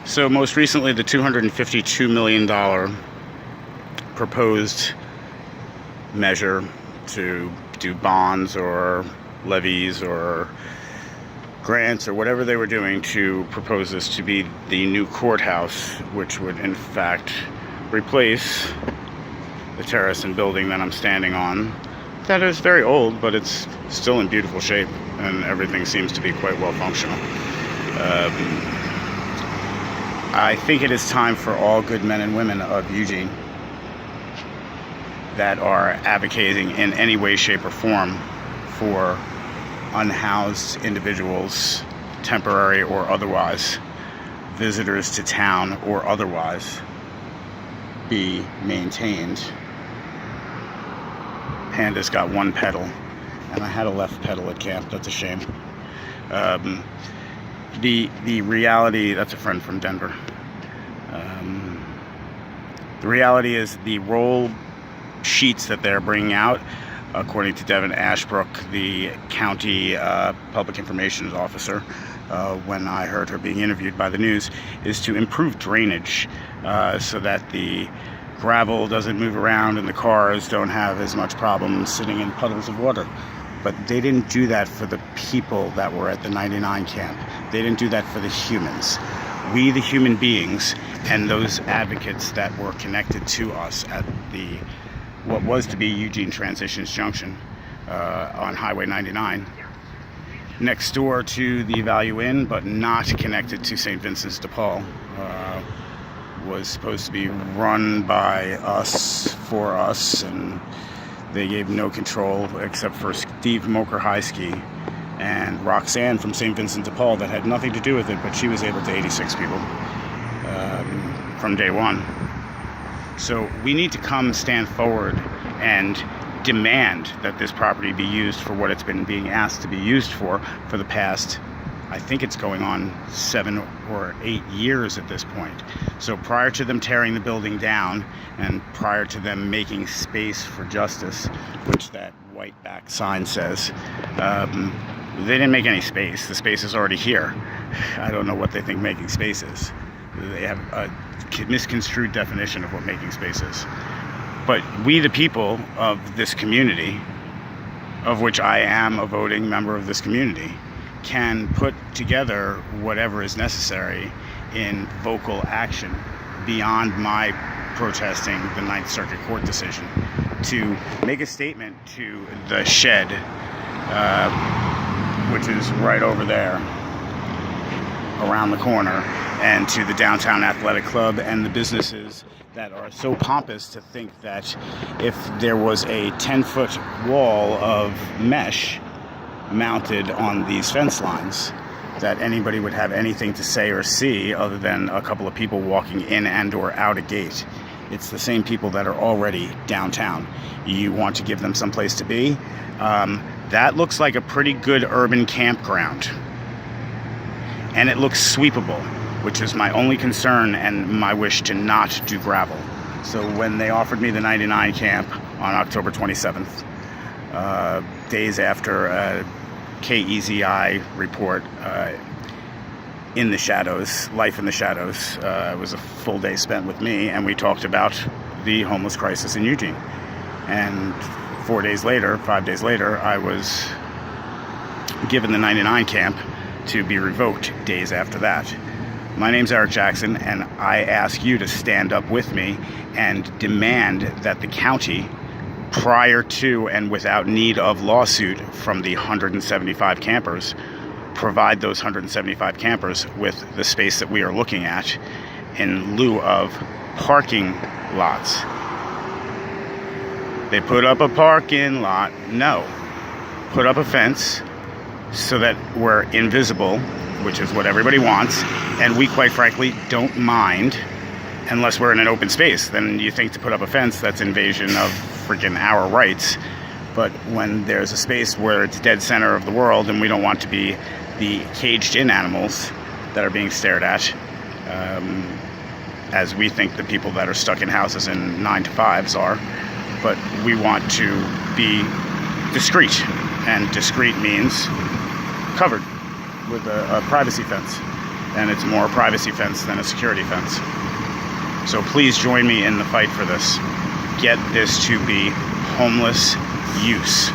So most recently, the $252 million proposed measure to do bonds or levies or grants or whatever they were doing to propose this to be the new courthouse, which would in fact replace the terrace and building that I'm standing on. That is very old, but it's still in beautiful shape, and everything seems to be quite well functional. I think it is time for all good men and women of Eugene that are advocating in any way, shape, or form for unhoused individuals, temporary or otherwise, visitors to town or otherwise, be maintained. Panda's got one pedal, and I had a left pedal at camp. That's a shame. The reality, that's a friend from Denver. The reality is the roll sheets that they're bringing out, according to Devin Ashbrook, the county public information officer, when I heard her being interviewed by the news, is to improve drainage so that the gravel doesn't move around and the cars don't have as much problem sitting in puddles of water. But they didn't do that for the people that were at the 99 camp. They didn't do that for the humans. We, the human beings, and those advocates that were connected to us at the what was to be Eugene Transitions Junction on Highway 99, next door to the Value Inn, but not connected to St. Vincent's de Paul, was supposed to be run by us, for us, and they gave no control except for Steve Moker-Heisky and Roxanne from St. Vincent de Paul that had nothing to do with it, but she was able to 86 people from day one. So we need to come stand forward and demand that this property be used for what it's been being asked to be used for the past, I think it's going on 7 or 8 years at this point. So prior to them tearing the building down and prior to them making space for justice, which that white back sign says, they didn't make any space. The space is already here. I don't know what they think making space is. They have a misconstrued definition of what making space is. But we, the people of this community, of which I am a voting member of this community, can put together whatever is necessary in vocal action beyond my protesting the Ninth Circuit Court decision to make a statement to the shed, which is right over there around the corner, and to the Downtown Athletic Club and the businesses that are so pompous to think that if there was a 10-foot wall of mesh mounted on these fence lines, that anybody would have anything to say or see other than a couple of people walking in and or out a gate. It's the same people that are already downtown. You want to give them some place to be? That looks like a pretty good urban campground. And it looks sweepable, which is my only concern and my wish to not do gravel. So when they offered me the 99 camp on October 27th, days after a KEZI report, In the Shadows, Life in the Shadows, it was a full day spent with me, and we talked about the homeless crisis in Eugene. And 5 days later, I was given the 99 camp to be revoked days after that. My name's Eric Jackson, and I ask you to stand up with me and demand that the county, prior to and without need of lawsuit from the 175 campers, provide those 175 campers with the space that we are looking at in lieu of parking lots. They put up a parking lot. No. Put up a fence so that we're invisible, which is what everybody wants, and we quite frankly don't mind unless we're in an open space. Then you think to put up a fence, that's invasion of freaking our rights. But when there's a space where it's dead center of the world and we don't want to be the caged-in animals that are being stared at, as we think the people that are stuck in houses in 9-to-5s are, but we want to be discreet, and discreet means covered with a privacy fence. and it's more a privacy fence than a security fence. So please join me in the fight for this. Get this to be homeless use.